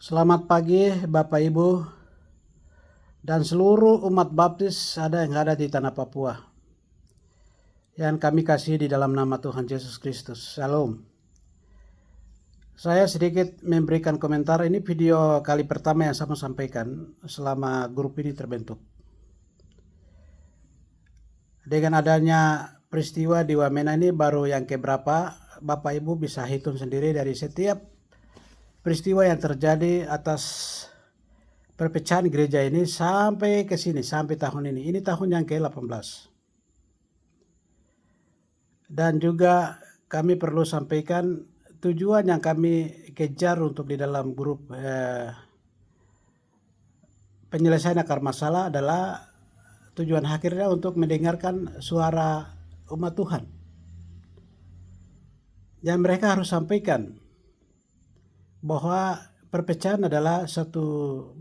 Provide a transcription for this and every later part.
Selamat pagi Bapak Ibu dan seluruh umat baptis yang ada di tanah Papua. Yang kami kasih di dalam nama Tuhan Yesus Kristus. Shalom. Saya sedikit memberikan komentar. Ini video kali pertama yang saya mau sampaikan selama grup ini terbentuk. Dengan adanya peristiwa di Wamena ini baru yang keberapa, Bapak Ibu bisa hitung sendiri dari setiap peristiwa yang terjadi atas perpecahan gereja ini sampai ke sini, sampai tahun ini. Ini tahun yang ke-18. Dan juga kami perlu sampaikan tujuan yang kami kejar untuk di dalam grup penyelesaian akar masalah adalah tujuan akhirnya untuk mendengarkan suara umat Tuhan. Yang mereka harus sampaikan bahwa perpecahan adalah satu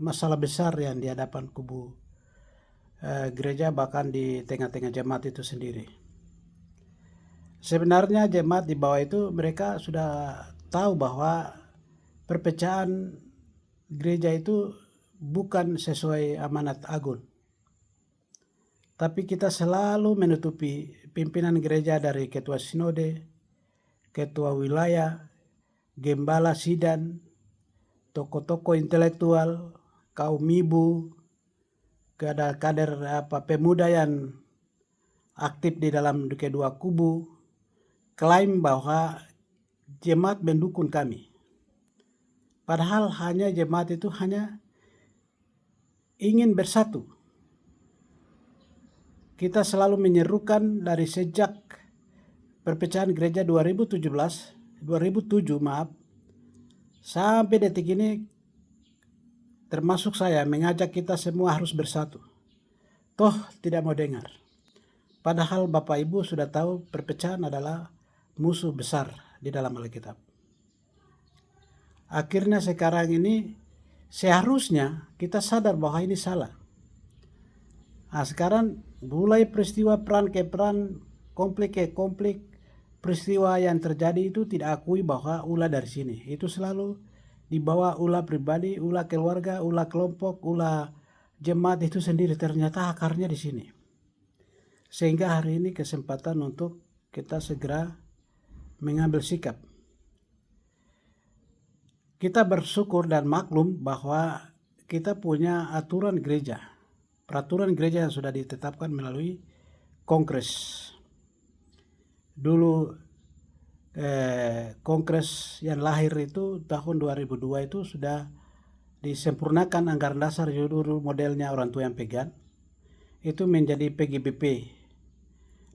masalah besar yang di hadapan kubu gereja, bahkan di tengah-tengah jemaat itu sendiri. Sebenarnya jemaat di bawah itu mereka sudah tahu bahwa perpecahan gereja itu bukan sesuai amanat agung. Tapi kita selalu menutupi pimpinan gereja dari ketua sinode, ketua wilayah, gembala sidang, tokoh-tokoh intelektual, kaum ibu, kader pemuda yang aktif di dalam kedua kubu, klaim bahwa jemaat mendukung kami. Padahal hanya jemaat itu hanya ingin bersatu. Kita selalu menyerukan dari sejak perpecahan gereja 2007 sampai detik ini, termasuk saya, mengajak kita semua harus bersatu. Toh tidak mau dengar. Padahal Bapak Ibu sudah tahu perpecahan adalah musuh besar di dalam Alkitab. Akhirnya sekarang ini seharusnya kita sadar bahwa ini salah. Nah, sekarang mulai peristiwa peran ke peran, konflik ke konflik, peristiwa yang terjadi itu tidak akui bahwa ulah dari sini. Itu selalu dibawa ulah pribadi, ulah keluarga, ulah kelompok, ulah jemaat itu sendiri. Ternyata akarnya di sini. Sehingga hari ini kesempatan untuk kita segera mengambil sikap. Kita bersyukur dan maklum bahwa kita punya aturan gereja, peraturan gereja yang sudah ditetapkan melalui kongres. Dulu kongres yang lahir itu tahun 2002 itu sudah disempurnakan anggaran dasar dulu modelnya orang tua yang pegang. Itu menjadi PGBP.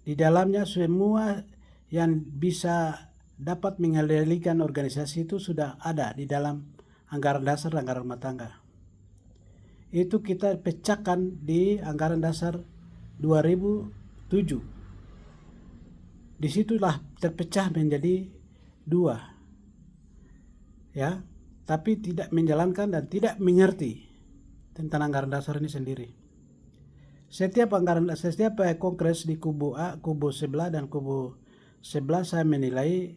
Di dalamnya semua yang bisa dapat mengendalikan organisasi itu sudah ada di dalam anggaran dasar dan anggaran rumah tangga. Itu kita pecahkan di anggaran dasar 2007. Disitulah terpecah menjadi dua. Ya, tapi tidak menjalankan dan tidak mengerti tentang anggaran dasar ini sendiri. Setiap kongres di kubu A, kubu sebelah dan kubu sebelah saya menilai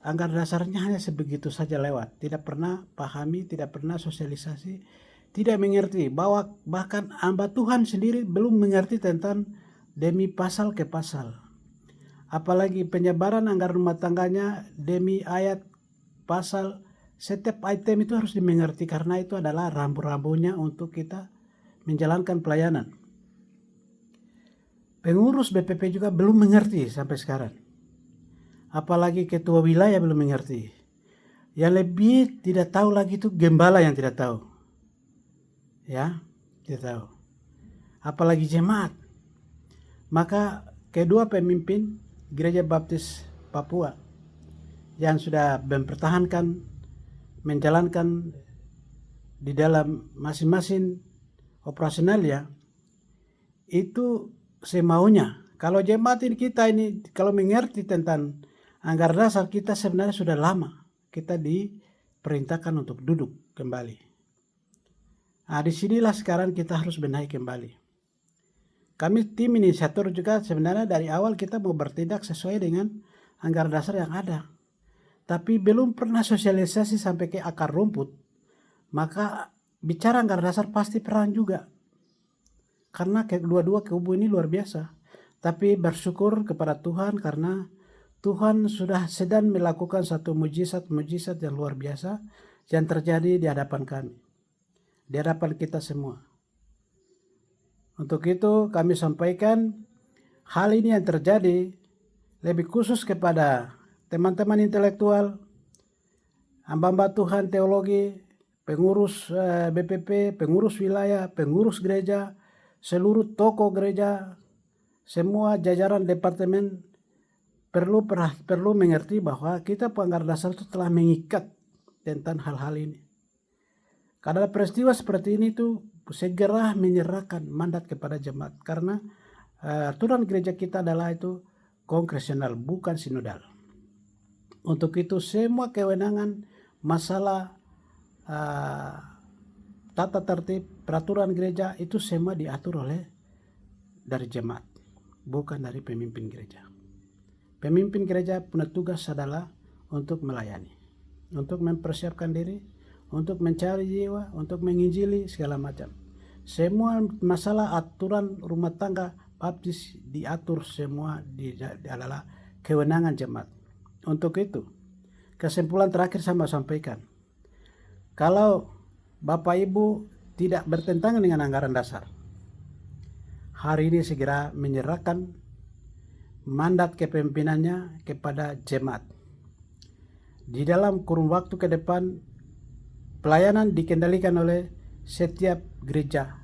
anggaran dasarnya hanya sebegitu saja lewat. Tidak pernah pahami, tidak pernah sosialisasi, tidak mengerti bahwa bahkan hamba Tuhan sendiri belum mengerti tentang demi pasal ke pasal. Apalagi penyebaran anggaran rumah tangganya demi ayat, pasal, setiap item itu harus dimengerti karena itu adalah rambu-rambunya untuk kita menjalankan pelayanan. Pengurus BPP juga belum mengerti sampai sekarang. Apalagi ketua wilayah belum mengerti. Yang lebih tidak tahu lagi itu gembala yang tidak tahu. Ya, tidak tahu. Apalagi jemaat. Maka kedua pemimpin Gereja Baptis Papua yang sudah mempertahankan, menjalankan di dalam masing-masing operasionalnya itu semaunya. Kalau jemaat kita ini kalau mengerti tentang anggaran dasar, kita sebenarnya sudah lama kita diperintahkan untuk duduk kembali. Nah, disinilah sekarang kita harus benahi kembali. Kami tim inisiator juga sebenarnya dari awal kita mau bertindak sesuai dengan anggaran dasar yang ada. Tapi belum pernah sosialisasi sampai ke akar rumput maka bicara anggaran dasar pasti perang juga. Karena kedua-dua kubu ini luar biasa. Tapi bersyukur kepada Tuhan karena Tuhan sudah sedang melakukan satu mujizat-mujizat yang luar biasa yang terjadi di hadapan kami, di hadapan kita semua. Untuk itu kami sampaikan hal ini yang terjadi lebih khusus kepada teman-teman intelektual, hamba-hamba Tuhan teologi, pengurus BPP, pengurus wilayah, pengurus gereja, seluruh tokoh gereja, semua jajaran departemen perlu mengerti bahwa kita Anggaran Dasar itu telah mengikat tentang hal-hal ini. Karena peristiwa seperti ini tuh segera menyerahkan mandat kepada jemaat, karena aturan gereja kita adalah itu kongresional, bukan sinodal. Untuk itu semua kewenangan masalah tata tertib peraturan gereja itu semua diatur oleh dari jemaat, bukan dari pemimpin gereja. Pemimpin gereja punya tugas adalah untuk melayani, untuk mempersiapkan diri, untuk mencari jiwa, untuk menginjili segala macam. Semua masalah aturan rumah tangga baptis diatur semua adalah kewenangan jemaat. Untuk itu, kesimpulan terakhir saya mau sampaikan. Kalau Bapak Ibu tidak bertentangan dengan anggaran dasar, hari ini segera menyerahkan mandat kepemimpinannya kepada jemaat. Di dalam kurun waktu ke depan, pelayanan dikendalikan oleh setiap gereja